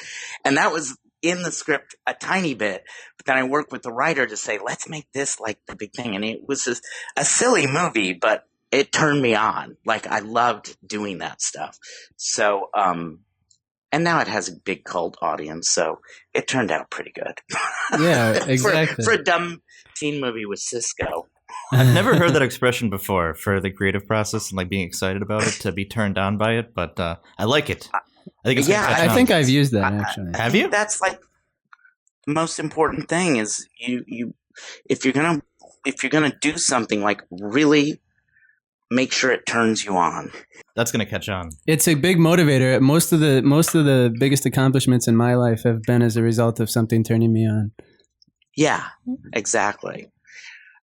And that was in the script a tiny bit, but then I worked with the writer to say, let's make this like the big thing. And it was a silly movie, but it turned me on. Like, I loved doing that stuff. So, and now it has a big cult audience, so it turned out pretty good. Yeah, exactly. for a dumb teen movie with Cisco. I've never heard that expression before for the creative process and like being excited about it, to be turned on by it, but I like it. I think it's I think I've used that actually. Have you? That's like the most important thing is you if you're gonna do something, like, really make sure it turns you on. That's going to catch on. It's a big motivator. Most of the biggest accomplishments in my life have been as a result of something turning me on. Yeah, exactly.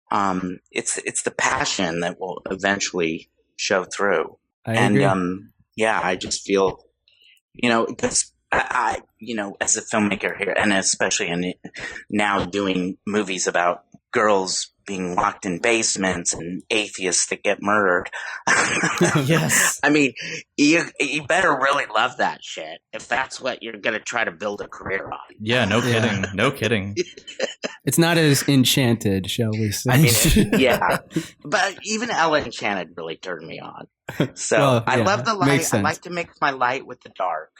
It's the passion that will eventually show through. I agree. I just feel, because I as a filmmaker here, and especially now doing movies about girls being locked in basements and atheists that get murdered. Yes. I mean, you better really love that shit if that's what you're going to try to build a career on. Yeah, no kidding. No kidding. It's not as Enchanted, shall we say. I mean, yeah. But even Ella Enchanted really turned me on. So well, I love the light. I like to mix my light with the dark.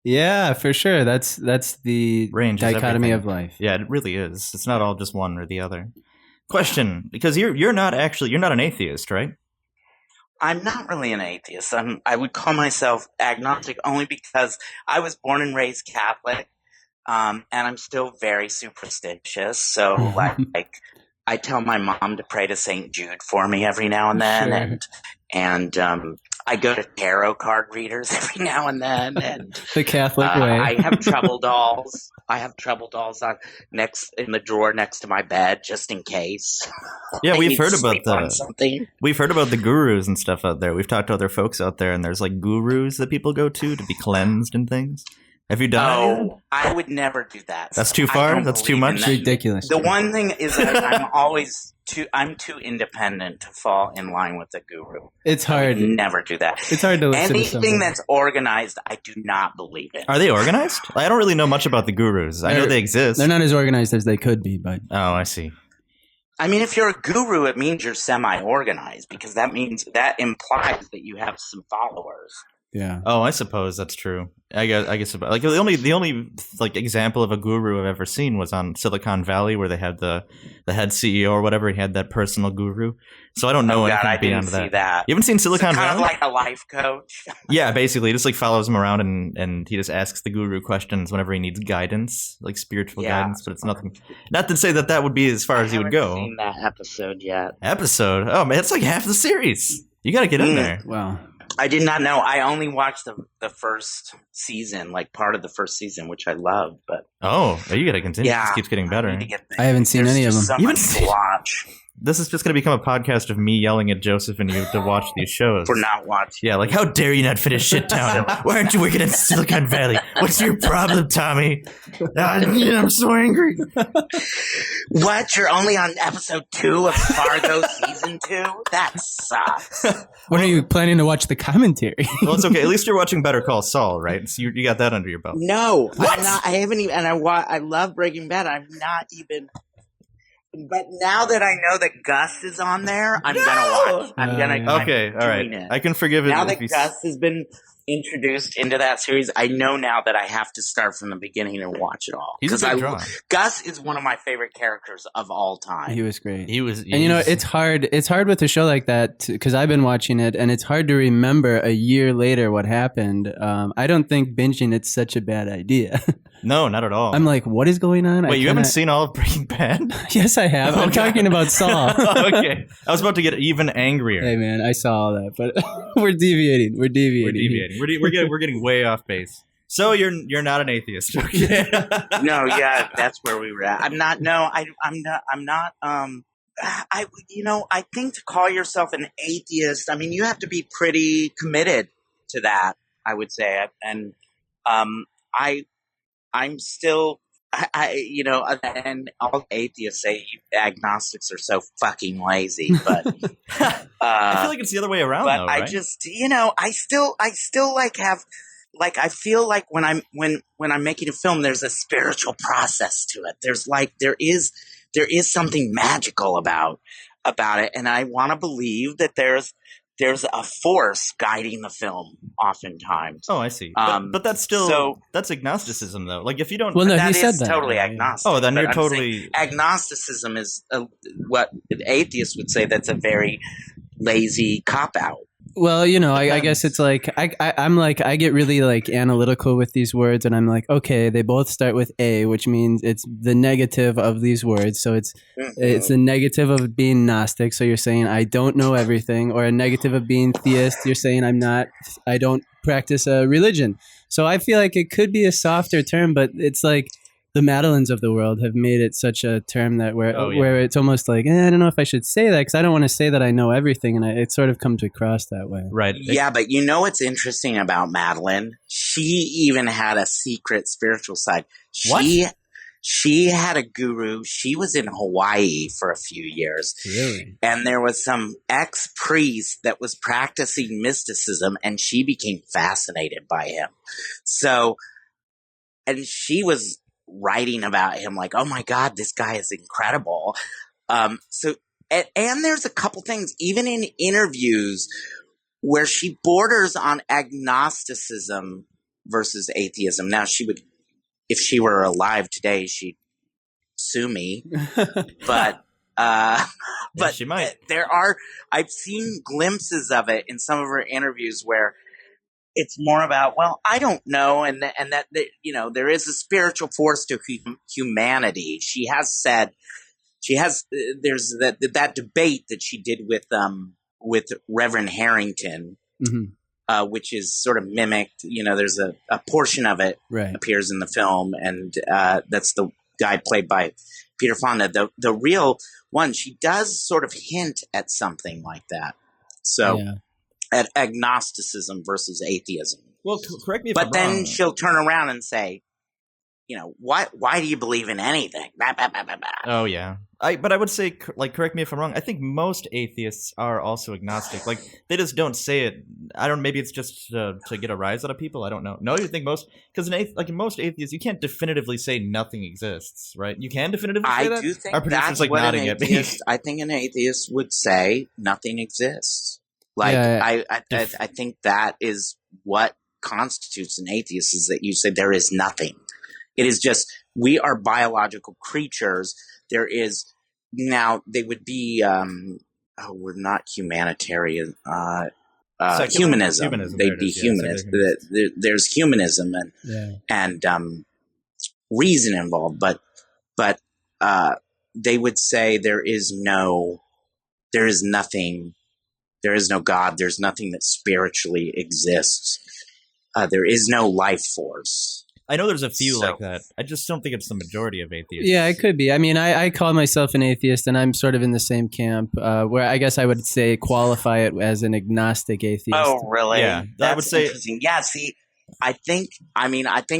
Yeah, for sure. That's the range dichotomy of life. Yeah, it really is. It's not all just one or the other. Question, because you're not an atheist, right? I'm not really an atheist. I would call myself agnostic only because I was born and raised Catholic, and I'm still very superstitious. So like I tell my mom to pray to St. Jude for me every now and then, sure. and I go to tarot card readers every now and then, and the Catholic way. I have trouble dolls. I have trouble dolls in the drawer next to my bed, just in case. Yeah, we've heard about We've heard about the gurus and stuff out there. We've talked to other folks out there, and there's like gurus that people go to be cleansed and things. Have you done any of that? I would never do that. That's too far? That's too much? It's ridiculous. The one thing is that I'm too independent to fall in line with the guru. It's hard. I would never do that. It's hard to listen to anything somebody. that's organized. I do not believe in. Are they organized? I don't really know much about the gurus. I know they exist. They're not as organized as they could be, but Oh, I see. I mean, if you're a guru, it means you're semi-organized because that implies that you have some followers. yeah. Oh, I suppose that's true. I guess about like the only like example of a guru I've ever seen was on Silicon Valley, where they had the head CEO or whatever. He had that personal guru. So I don't know anything I beyond didn't see that. You haven't seen Silicon Kind of Valley? like a life coach. Yeah, basically, he just like follows him around and he just asks the guru questions whenever he needs guidance, like spiritual guidance. But it's nothing. Not to say that would be as far as he would go. I haven't seen that episode yet. Episode? Oh man, it's like half the series. You got to get in there. Wow. I did not know. I only watched the first season, like part of the first season, which I loved. But Oh, you got to continue. yeah, It just keeps getting better. I need to get there. I haven't seen There's any of just them. So much to watch This is just going to become a podcast of me yelling at Joseph and you to watch these shows. for not watching. Yeah, like, how dare you not finish Shit Town? Why aren't you working in Silicon Valley? What's your problem, Tommy? I'm so angry. What? You're only on episode 2 of Fargo season 2? That sucks. When are you planning to watch the commentary? Well, it's okay. At least you're watching Better Call Saul, right? So you got that under your belt. No, I'm not. I haven't even. And I love Breaking Bad. I'm not even. But now that I know that Gus is on there, I'm gonna watch. I'm gonna. Okay, I'm all right. doing it. I can forgive it. Now if that he's- Gus has been introduced into that series, I know now that I have to start from the beginning and watch it all. He's a big draw. Gus is one of my favorite characters of all time. He was great. And you know, it's hard. It's hard with a show like that because I've been watching it, and it's hard to remember a year later what happened. I don't think binging it's such a bad idea. No, not at all. I'm like, what is going on? Wait, you haven't seen all of Breaking Bad? Yes, I have. I'm talking about Saul. Okay. I was about to get even angrier. Hey, man, I saw all that, but we're deviating. We're deviating. We're getting way off base. So you're not an atheist. Okay. No, yeah, that's where we were at. I'm not. No, I'm not. I think to call yourself an atheist, I mean, you have to be pretty committed to that, I would say. And I'm still, and all atheists say agnostics are so fucking lazy, but I feel like it's the other way around, but though, I right? just, I still I feel like when I'm making a film, there's a spiritual process to it. There is something magical about it, and I want to believe that there's a force guiding the film oftentimes. Oh, I see. But that's still that's agnosticism, though. Like if you don't, Well, no, That he said is that. totally agnostic. Oh, then but you're I'm totally- saying agnosticism is what atheists would say. That's a very lazy cop out. Well, I guess it's like I'm like I get really like analytical with these words, and I'm like, okay, they both start with A, which means it's the negative of these words. So it's the negative of being Gnostic. So you're saying I don't know everything, or a negative of being theist. You're saying I don't practice a religion. So I feel like it could be a softer term, but it's like the Madeleines of the world have made it such a term that where it's almost like, I don't know if I should say that because I don't want to say that I know everything, and it sort of comes across that way. right. Yeah, but you know what's interesting about Madeline? She even had a secret spiritual side. She had a guru. She was in Hawaii for a few years. Really? And there was some ex-priest that was practicing mysticism, and she became fascinated by him. So, and she was writing about him like, oh my God, this guy is incredible. And there's a couple things, even in interviews, where she borders on agnosticism versus atheism. Now, she would, if she were alive today, she'd sue me. But she might. I've seen glimpses of it in some of her interviews where it's more about, well, I don't know, and that there is a spiritual force to humanity. She has said, there's that debate that she did with Reverend Harrington, which is sort of mimicked. There's a portion of it appears in the film, and that's the guy played by Peter Fonda. The real one, she does sort of hint at something like that. So. Yeah. At agnosticism versus atheism. Well, correct me if I'm But then wrong. she'll turn around and say, why do you believe in anything? Bah, bah, bah, bah, bah. Oh yeah, but I would say, correct me if I'm wrong. I think most atheists are also agnostic. Like, they just don't say it. I don't. Maybe it's just to get a rise out of people. I don't know. No, you think most, because in most atheists, you can't definitively say nothing exists, right? You can definitively say that. I do think Our producer's that's what an nodding at me. atheist. I think an atheist would say nothing exists. Like, Yeah. I think that is what constitutes an atheist, is that you say there is nothing. It is just, we are biological creatures. There is, now they would be, we're not humanitarian, humanism. They'd be humanist. There's humanism and reason involved, but they would say there is nothing, there is no God, there's nothing that spiritually exists. There is no life force. I know there's a few like that. I just don't think it's the majority of atheists. Yeah, it could be. I mean, I call myself an atheist, and I'm sort of in the same camp, where I guess I would say qualify it as an agnostic atheist. Oh, really? Yeah, That's I would say interesting. Yeah, see, I think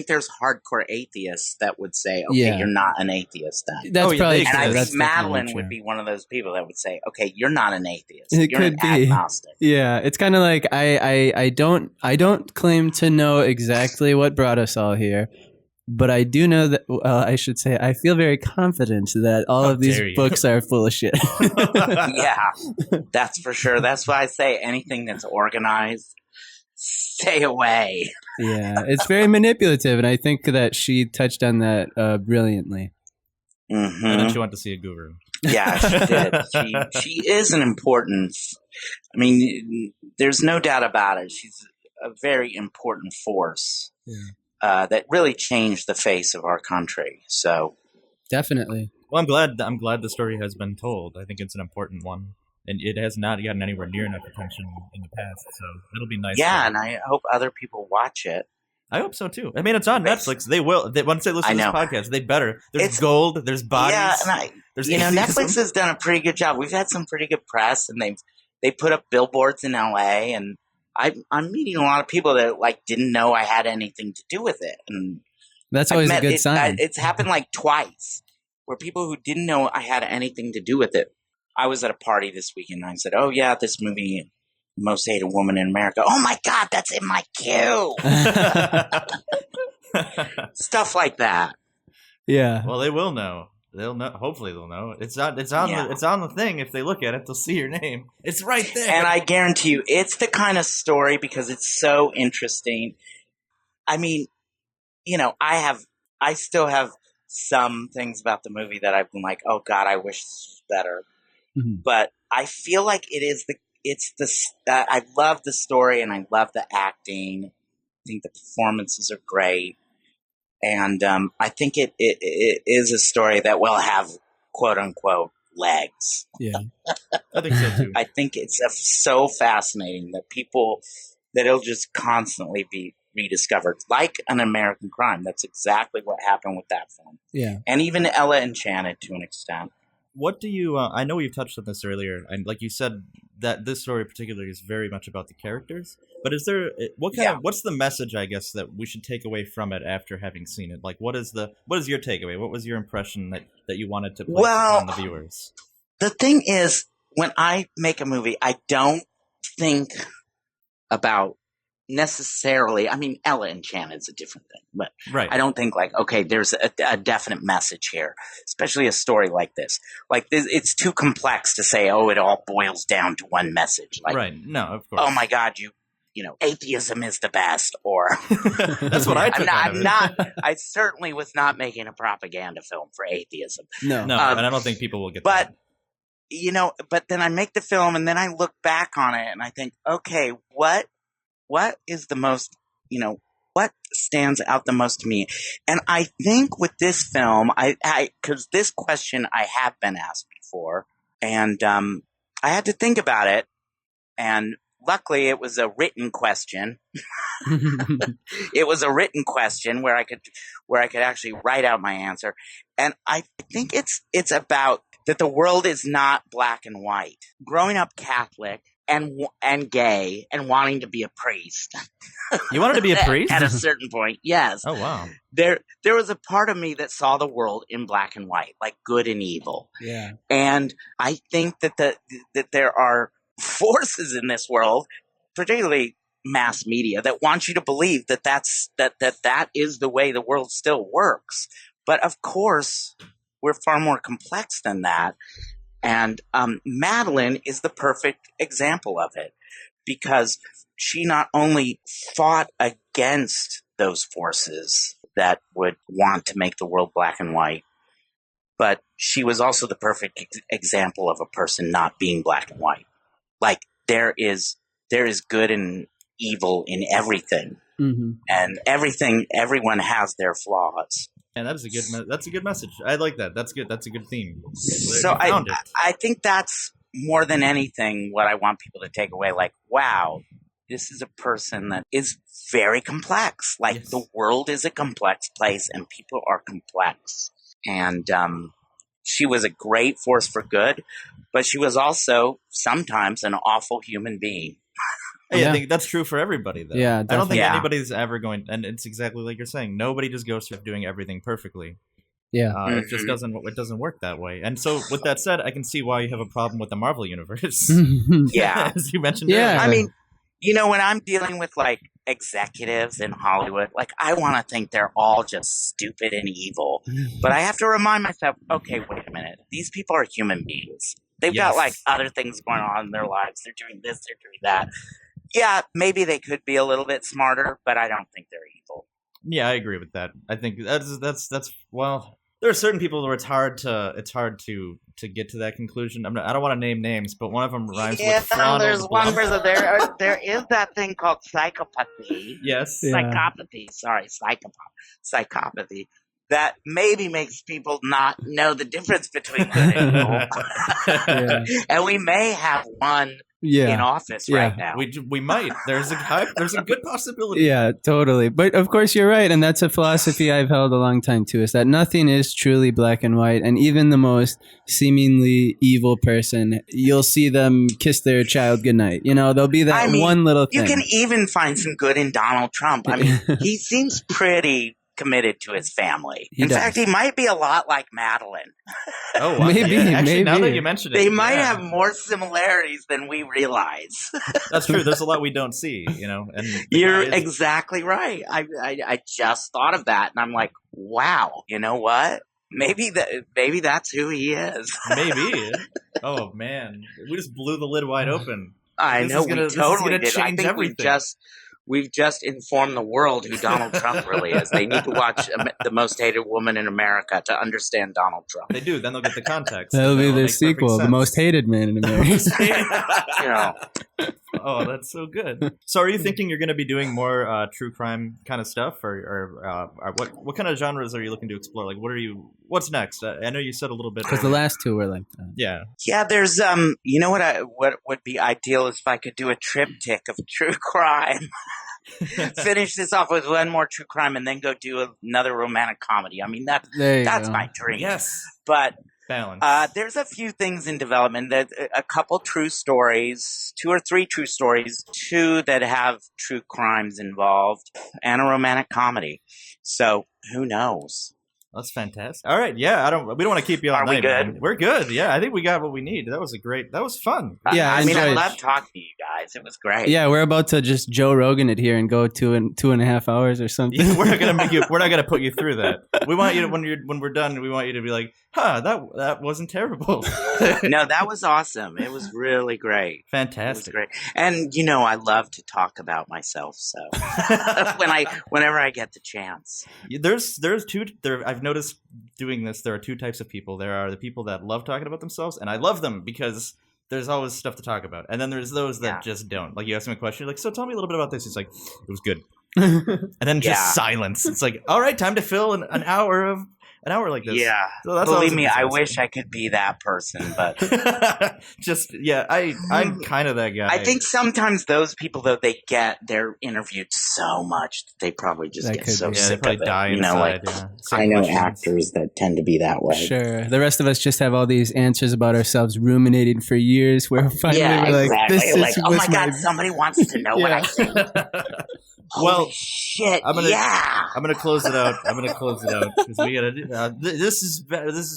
there's hardcore atheists that would say, okay, Yeah. you're not an atheist then. That's Oh, yeah, probably they true. And I exist. think That's definitely Madeline true. would be one of those people that would say, okay, you're not an atheist. It You're could an be. agnostic. Yeah, it's kind of like I don't claim to know exactly what brought us all here, but I do know that. Well, I should say I feel very confident that all How of these dare you. books are full of shit. Yeah, that's for sure. That's why I say anything that's organized, stay away. Yeah, it's very manipulative, and I think that she touched on that brilliantly. Mm-hmm. And then she went to see a guru. Yeah, she did. She is an important. I mean, there's no doubt about it. She's a very important force that really changed the face of our country. So Definitely. Well, I'm glad the story has been told. I think it's an important one, and it has not gotten anywhere near enough attention in the past. So it'll be nice. yeah, and I hope other people watch it. I hope so too. I mean, it's on Netflix. They will. Once they listen to this podcast, they better. There's gold. There's bodies. Yeah, and there's Netflix has done a pretty good job. We've had some pretty good press, and they put up billboards in LA, and I'm meeting a lot of people that didn't know I had anything to do with it, and That's always a good sign. It's happened twice where people who didn't know I had anything to do with it. I was at a party this weekend, and I said, "Oh yeah, this movie." Most Hated Woman in America. Oh my God, that's in my queue. Stuff like that. Yeah. Well, they will know. They'll know. Hopefully, they'll know. It's on the thing. If they look at it, they'll see your name. It's right there. And I guarantee you, it's the kind of story because it's so interesting. I mean, I still have some things about the movie that I've been like, oh God, I wish this was better. Mm-hmm. But I feel like I love the story and I love the acting. I think the performances are great. And I think it is a story that will have quote unquote legs. Yeah. I think so too. I think it's so fascinating that it'll just constantly be rediscovered, like An American Crime. That's exactly what happened with that film. Yeah. And even Ella Enchanted to an extent. What do you? I know you've touched on this earlier, and like you said, that this story particularly is very much about the characters. But is there what's the message, I guess, that we should take away from it after having seen it? Like, what is your takeaway? What was your impression that you wanted to place on the viewers? The thing is, when I make a movie, I don't think about necessarily. I mean, Ella Enchanted is a different thing, but right. I don't think okay, there's a definite message here, especially a story like this. It's too complex to say, oh, it all boils down to one message. Right. No, of course. Oh my God, atheism is the best, or that's what I took out of it. I certainly was not making a propaganda film for atheism. No, and I don't think people will get that. But then I make the film, and then I look back on it, and I think, okay, what is the most, what stands out the most to me? And I think with this film, because this question I have been asked before, and I had to think about it, and luckily it was a written question. It was a written question where I could actually write out my answer, and I think it's about that the world is not black and white. Growing up Catholic, and gay and wanting to be a priest. You wanted to be a priest? At a certain point, yes. Oh, wow. There was a part of me that saw the world in black and white, like good and evil. Yeah. And I think that there are forces in this world, particularly mass media, that want you to believe that is the way the world still works. But of course, we're far more complex than that. And Madeline is the perfect example of it, because she not only fought against those forces that would want to make the world black and white, but she was also the perfect example of a person not being black and white. Like there is good and evil in everything, and everyone has their flaws. And that's a good message. I like that. That's good. That's a good theme. So I think that's more than anything what I want people to take away. Like, wow, this is a person that is very complex. Like yes. The world is a complex place, and people are complex. And she was a great force for good, but she was also sometimes an awful human being. Hey, I think that's true for everybody, though. Yeah, I don't think anybody's ever going, and it's exactly like you're saying. Nobody just goes through doing everything perfectly. Yeah, it just doesn't work that way. And so, with that said, I can see why you have a problem with the Marvel universe. Yeah, as you mentioned. Yeah, earlier. I mean, when I'm dealing with like executives in Hollywood, like I want to think they're all just stupid and evil, but I have to remind myself, okay, wait a minute, these people are human beings. They've got like other things going on in their lives. They're doing this, they're doing that. Yeah, maybe they could be a little bit smarter, but I don't think they're evil. Yeah, I agree with that. I think that's well, there are certain people where it's hard to get to that conclusion. I don't want to name names, but one of them rhymes with flan. There's one person there is that thing called psychopathy. Yes. Psychopathy. Sorry, psychopathy. That maybe makes people not know the difference between good and evil. And we may have one in office right now. We might. There's a good possibility. Yeah, totally. But of course you're right, and that's a philosophy I've held a long time too, is that nothing is truly black and white, and even the most seemingly evil person, you'll see them kiss their child goodnight. There'll be that one little thing. You can even find some good in Donald Trump. I mean, he seems pretty committed to his family. In fact, he might be a lot like Madeline. Oh, wow. Maybe. Actually, now that you mention it, they might have more similarities than we realize. That's true. There's a lot we don't see, And you're exactly right. I just thought of that, and I'm like, wow. You know what? Maybe that's who he is. Maybe. Oh man, we just blew the lid wide open. I know we totally did. I think we've just informed the world who Donald Trump really is. They need to watch The Most Hated Woman in America to understand Donald Trump. They do. Then they'll get the context. That'll be their sequel, The Most Hated Man in America. Oh, that's so good. So are you thinking you're going to be doing more true crime kind of stuff? Or what kind of genres are you looking to explore? Like, what's next? I know you said a little bit. Because the last two were like that. Yeah. Yeah, there's, what would be ideal is if I could do a triptych of true crime. Finish this off with one more true crime and then go do another romantic comedy. I mean, that's my dream. Yes. But balance. There's a few things in development. There's a couple true stories, 2 or 3 true stories, 2 that have true crimes involved, and a romantic comedy. So who knows? That's fantastic. All right, yeah. We don't want to keep you all night. Are we good? Man. We're good. Yeah, I think we got what we need. That was fun. Yeah, I love talking to you guys. It was great. Yeah, we're about to just Joe Rogan it here and go 2.5 hours or something. Yeah, we're not gonna put you through that. We want you to when we're done. We want you to be like, that wasn't terrible. No, that was awesome. It was really great. Fantastic. It was great. And I love to talk about myself. So whenever I get the chance, there's two. I've noticed doing this. There are 2 types of people. There are the people that love talking about themselves, and I love them because there's always stuff to talk about. And then there's those that just don't. Like you ask them a question, you're like, so tell me a little bit about this. He's like, it was good. And then just silence. It's like, all right, time to fill an hour of an hour like this. Yeah. So that's Believe always me, a I concern. wish I could be that person, but I'm kind of that guy. I think sometimes those people, though, they're interviewed so much that they probably just That get could so be. they sick probably of it. die You know, like inside. I know Questions. actors that tend to be that way. Sure. The rest of us just have all these answers about ourselves ruminating for years where finally Yeah, we're like, exactly. this Like, is oh my what's God, somebody wants to know what I think. Well, Holy shit! I'm gonna close it out. Because we gotta do. This has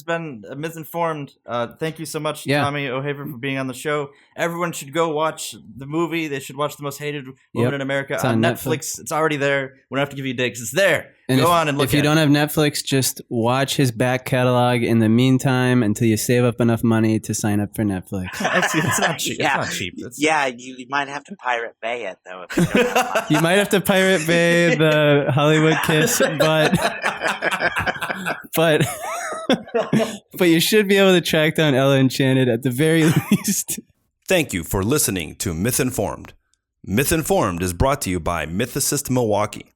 been Myth-Informed. Thank you so much, Yeah. Tommy O'Haver, for being on the show. Everyone should go watch the movie. They should watch The Most Hated Woman in America It's on on Netflix. It's already there. We don't have to give you digs. It's there. And Go on and look if you at don't have Netflix, just watch his back catalog in the meantime until you save up enough money to sign up for Netflix. It's not cheap. Yeah. It's not cheap. It's, Yeah, you might have to Pirate Bay it though. If you don't have money. You might have to Pirate Bay the Hollywood Kiss, but you should be able to track down Ella Enchanted at the very least. Thank you for listening to Myth-Informed. Myth-Informed is brought to you by Mythicist Milwaukee.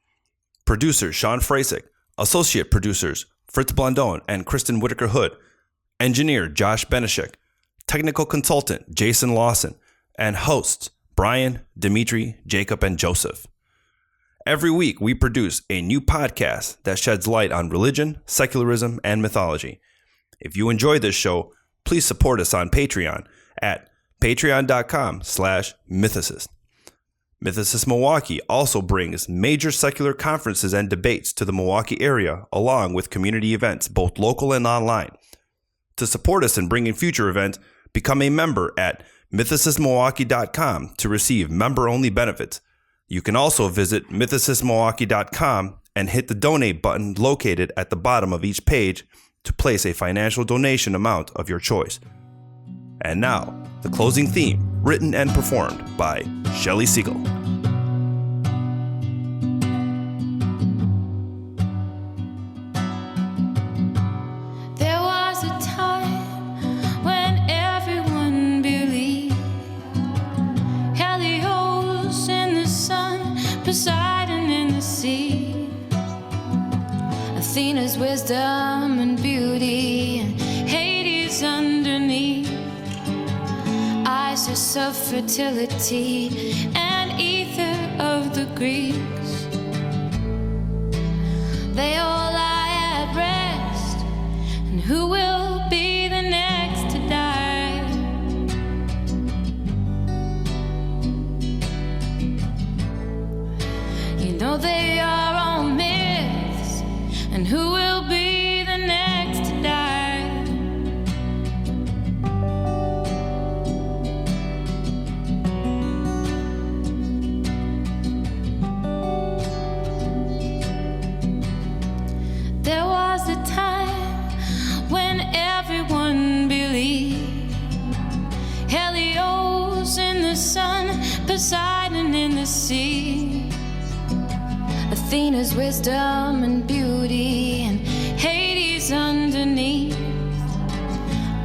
Producer Sean Frasick, associate producers Fritz Blondon and Kristen Whitaker Hood, engineer Josh Benishek, technical consultant Jason Lawson, and hosts Brian, Dimitri, Jacob, and Joseph. Every week we produce a new podcast that sheds light on religion, secularism, and mythology. If you enjoy this show, please support us on Patreon at patreon.com/mythicist. Mythicist Milwaukee also brings major secular conferences and debates to the Milwaukee area, along with community events, both local and online. To support us in bringing future events, become a member at mythicistmilwaukee.com to receive member-only benefits. You can also visit mythicistmilwaukee.com and hit the donate button located at the bottom of each page to place a financial donation amount of your choice. And now, the closing theme, written and performed by Shelley Siegel. There was a time when everyone believed Helios in the sun, Poseidon in the sea, Athena's wisdom and beauty, and Hades underneath, Isis of fertility, and ether of the Greeks. They all lie at rest, and who will be the next to die? You know they are all myths, and who will be the next to die? There was a time when everyone believed Helios in the sun, Poseidon in the sea, Athena's wisdom and beauty, and Hades underneath,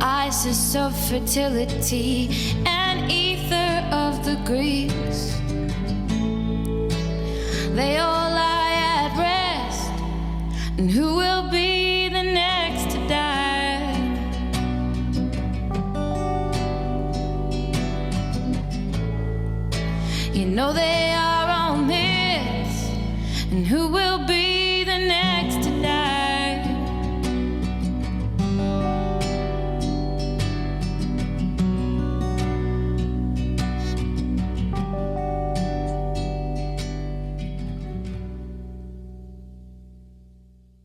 Isis of fertility, and ether of the Greeks. They all lie at rest, and who will be the next to die? You know they are all myths, and who will be